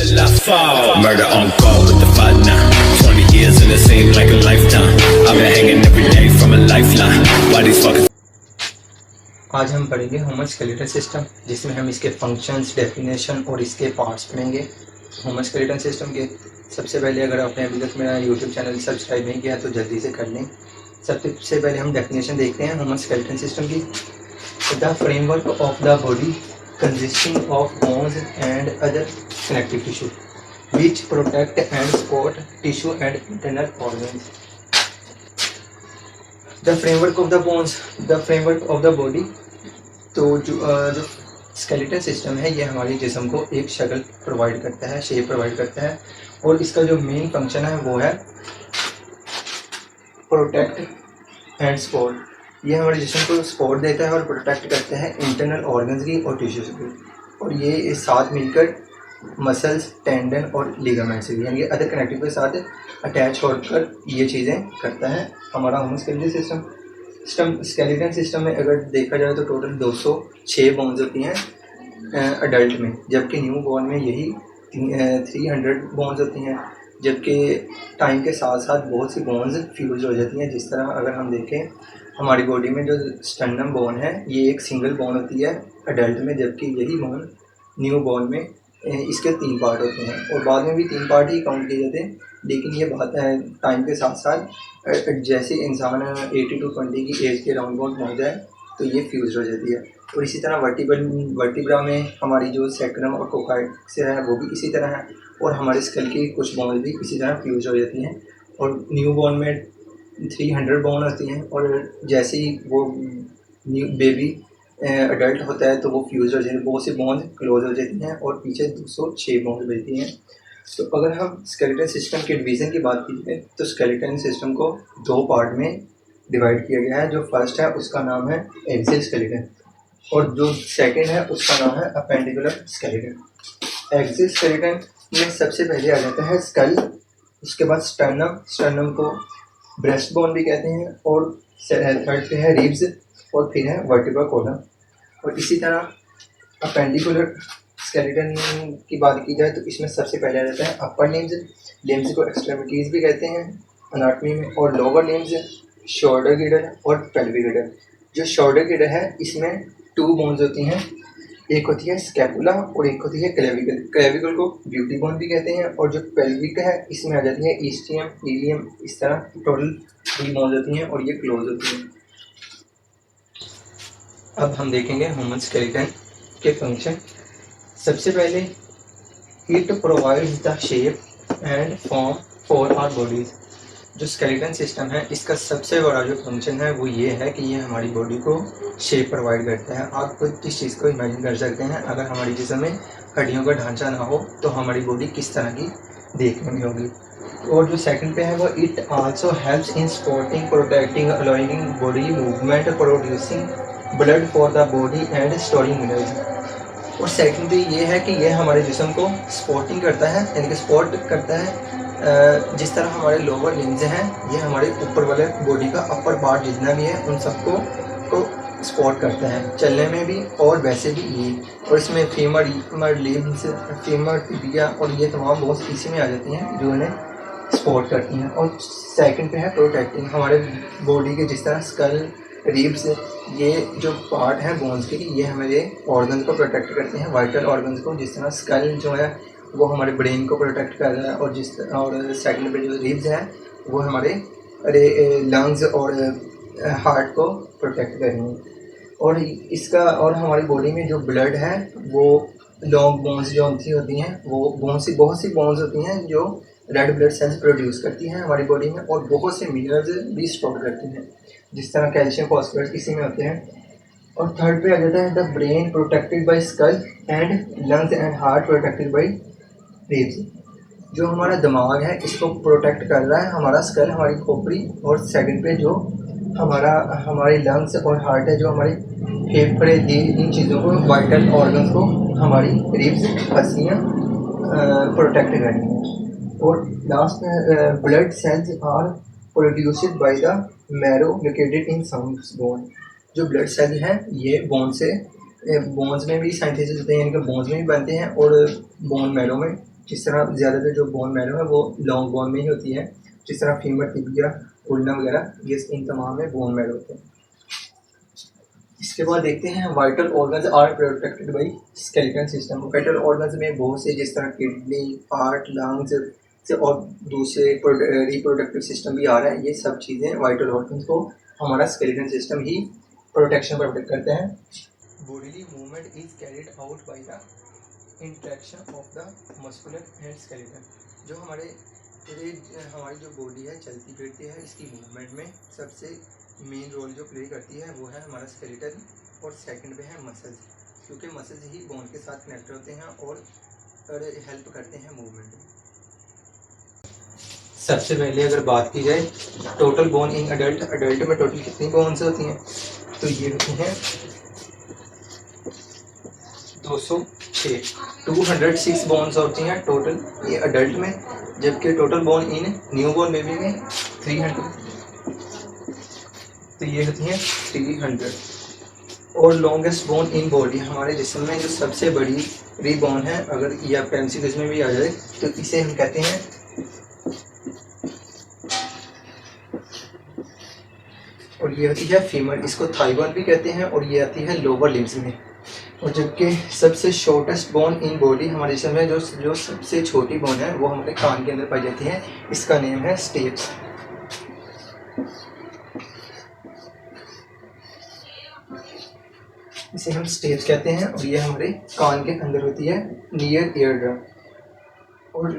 till I fall. Murder on call with the fight now. 20 years and it seems like a lifetime. I've been hanging every day from a lifeline. Why these fuckers? आज हम पढ़ेंगे human skeletal system, जिसमें हम इसके functions, definition और इसके parts पढ़ेंगे। Human skeletal system के सबसे पहले अगर आपने अभी तक मेरा यूट्यूब चैनल सब्सक्राइब नहीं किया तो जल्दी से कर लें। सबसे पहले हम डेफिनेशन देखते हैं ह्यूमन स्केलेटल सिस्टम की। The framework of the body consisting of bones and other connective tissue which protect and support tissue and internal organs. The framework of the bones, the framework of the body, तो जो skeletal system है ये हमारे जिस्म को एक शक्ल provide करता है, शेप प्रोवाइड करता है, और इसका जो मेन फंक्शन है वो है प्रोटेक्ट एंड सपोर्ट। ये हमारे जिस्म को सपोर्ट देता है और प्रोटेक्ट करता है इंटरनल ऑर्गन्स की और टिश्यूज की, और ये साथ मिलकर मसल्स, टेंडन और लिगामेंट से भी, यानी अदर कनेक्टिव के साथ अटैच होकर ये चीज़ें करता है हमारा human skeletal system. Skeletal system में अगर देखा जाए तो टोटल 206 बोन्स होती हैं अडल्ट में, जबकि न्यू बॉर्न में यही 300 बोन्स होती हैं। जबकि टाइम के साथ साथ बहुत सी बोन्स फ्यूज हो जाती हैं। जिस तरह अगर हम देखें हमारी बॉडी में जो स्टर्नम बोन है ये एक सिंगल बोन होती है अडल्ट में, जबकि यही बोन न्यू बॉर्न में इसके 3 पार्ट होते हैं, और बाद में भी 3 पार्ट ही काउंट किए जाते हैं। लेकिन ये बात है टाइम के साथ साथ जैसे इंसान 80 to 20 की एज के राउंड बाउंड पहुँच जाए तो ये फ्यूज हो जाती है। और इसी तरह वर्टिब्रा में हमारी जो सैक्रम और कोकाइड है वो भी इसी तरह है, और हमारे स्कल की कुछ बोन भी इसी तरह फ्यूज हो जाती हैं। और न्यू बॉर्न में 300 बोन होती हैं, और जैसे ही वो न्यू बेबी अडल्ट होता है तो वो फ्यूज हो जाती है, बहुत सी बोन्स क्लोज हो जाती हैं और पीछे 206 बोन्स बचती हैं। तो अगर हम स्केलेटल सिस्टम के डिवीज़न की बात कीजिए तो स्केलेटल सिस्टम को 2 पार्ट में डिवाइड किया गया है। जो फर्स्ट है उसका नाम है एक्सियल स्केलेटन, और जो सेकंड है उसका नाम है अपेंडिकुलर स्केलेटन। एक्सियल स्केलेटन में सबसे पहले आ जाता है स्कल, उसके बाद स्टर्नम को ब्रेस्ट बोन भी कहते हैं, और थर्ड पे है रिब्स, और फिर है वर्टिब्रा कॉलम। और इसी तरह अपेंडिकुलर स्केलेटन की बात की जाए तो इसमें सबसे पहले आ जाता है अपर लिम्स को एक्सट्रीमिटीज़ भी कहते हैं अनाटमी में, और लोअर लिम्स शोल्डर गिडर और पेल्विक गिडर। जो शोल्डर गिडर है इसमें 2 बोन्स होती हैं, एक होती है स्कैपुला और एक होती है क्लेविकल। क्लेविकल को ब्यूटी बोन भी कहते हैं, और जो पेल्विक है इसमें आ जाती है ईस्टियम, इलियम, इस तरह टोटल 3 बोन्स होती हैं और ये क्लोज होती हैं। अब हम देखेंगे ह्यूमन स्केलेटन के फंक्शन। सबसे पहले it provides the shape and form for our bodies. जो स्केलेटन सिस्टम है इसका सबसे बड़ा जो फंक्शन है वो ये है कि ये हमारी बॉडी को शेप प्रोवाइड करता है। आप कोई किस चीज़ को इमेजिन कर सकते हैं, अगर हमारी जिस्म में हड्डियों का ढांचा ना हो तो हमारी बॉडी किस तरह की देखने में होगी। और जो सेकंड पे है वो it also helps in supporting, protecting, allowing body movement, producing blood for the body and storing minerals. और सेकंड ये है कि ये हमारे जिस्म को सपोर्टिंग करता है, यानी कि सपोर्ट करता है। जिस तरह हमारे लोअर लिम्स हैं ये हमारे ऊपर वाले बॉडी का अपर पार्ट जितना भी है उन सबको सपोर्ट करता है चलने में भी, और वैसे भी ये, और इसमें फीमर लिम्स, फीमर टिबिया और ये तमाम बहुत इसी में आ जाती हैं जो इन्हें सपोर्ट करती हैं। और सेकंड पे है प्रोटेक्टिंग, हमारे बॉडी के जिस तरह स्कल, रिब्स, ये जो पार्ट हैं बोन्स के, ये हमारे ऑर्गन्स को प्रोटेक्ट करते हैं, वाइटल ऑर्गन्स को। जिस तरह स्कल जो है वो हमारे ब्रेन को प्रोटेक्ट कर रहा है, और सेकंड पे जो रिब्स है वो हमारे लंग्स और हार्ट को प्रोटेक्ट कर रही हैं। और हमारी बॉडी में जो ब्लड है वो लॉन्ग बोन्स जो होती हैं वो बहुत सी बोन्स होती हैं जो रेड ब्लड सेल्स प्रोड्यूस करती हैं हमारी बॉडी में, और बहुत से मिनरल्स भी स्टोर करती हैं, जिस तरह कैल्शियम, फॉस्फोरस इसी में होते हैं। और थर्ड पे आ जाता है the brain protected by skull and lungs and heart protected by ribs. जो हमारा दिमाग है इसको प्रोटेक्ट कर रहा है हमारा स्कल, हमारी खोपड़ी, और सेकंड पे जो हमारे लंग्स और हार्ट है, जो हमारे फेफड़े, दिल, इन चीज़ों को, वाइटल ऑर्गन्स को हमारी रिब्स, हड्डियाँ प्रोटेक्ट कर रही हैं। और लास्ट में blood cells are produced by the marrow located in some bone. जो ब्लड सेल हैं ये बोन्स में भी सिंथेसिस होते हैं, यानी कि बोन्स में भी बनते हैं और बोन मैरो में जिस तरह ज़्यादातर जो बोन मैरो है वो लॉन्ग बोन में ही होती है, जिस तरह फीमर, टिबिया, उल्ना वगैरह, ये इन तमाम में बोन मैरो होते हैं। इसके बाद देखते हैं vital organs are protected by skeleton system. Vital organs में बहुत से, जिस तरह किडनी, हार्ट, लंग्स से और दूसरे रिप्रोडक्टिव सिस्टम भी आ रहा है। ये सब चीज़ें वाइटल ऑर्गन्स को हमारा स्केलेटन सिस्टम ही प्रोटेक्शन प्रोटेक्ट करते हैं। Bodily movement is carried out by the interaction of the muscular and skeleton. जो हमारी जो बॉडी है चलती फिरती है, इसकी मूवमेंट में सबसे मेन रोल जो प्ले करती है वो है हमारा स्केलेटन, और सेकंड पे है मसल्स, क्योंकि मसल्स ही बोन के साथ कनेक्ट होते हैं और हेल्प करते हैं मूवमेंट में। सबसे पहले अगर बात की जाए टोटल बोन इन अडल्ट में टोटल कितनी बोन्स होती हैं, तो ये होती हैं 206 बोन्स होती हैं टोटल ये अडल्ट में, जबकि टोटल बोन इन न्यू बोर्न बेबी में 300, तो ये होती हैं 300। और लॉन्गेस्ट बोन इन बॉडी, हमारे जिस्म में जो सबसे बड़ी बोन है, अगर ये आपका एमसीक्यूज में भी आ जाए तो इसे हम कहते हैं, और ये होती है फीमर, इसको थाई बोन भी कहते हैं, और ये आती है लोअर लिम्स में। और जबकि सबसे शॉर्टेस्ट बोन इन बॉडी हमारे जिस्म में जो सबसे छोटी बोन है वो हमारे कान के अंदर पाई जाती है, इसका नेम है स्टेप्स। इसे हम स्टेप्स कहते हैं, और ये हमारे कान के अंदर होती है नियर ईयर ड्रम। और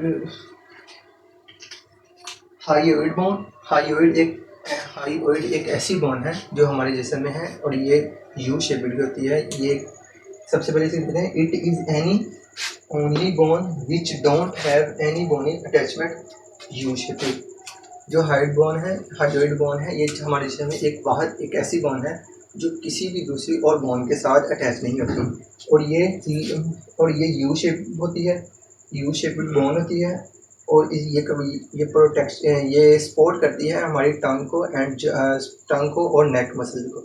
हाईओइड एक ऐसी बोन है जो हमारे जिस्म में है, और ये यू शेप्ड होती है। ये सबसे पहले कहते हैं it is any only bone which don't have any bony attachment, U shaped. जो हाईओइड बोन है ये हमारे जिस्म में एक ऐसी बोन है जो किसी भी दूसरी और बोन के साथ अटैच नहीं होती, और ये यू शेप होती है, यू शेप्ड बोन होती है, और ये सपोर्ट करती है हमारी टंग को और नेक मसल को।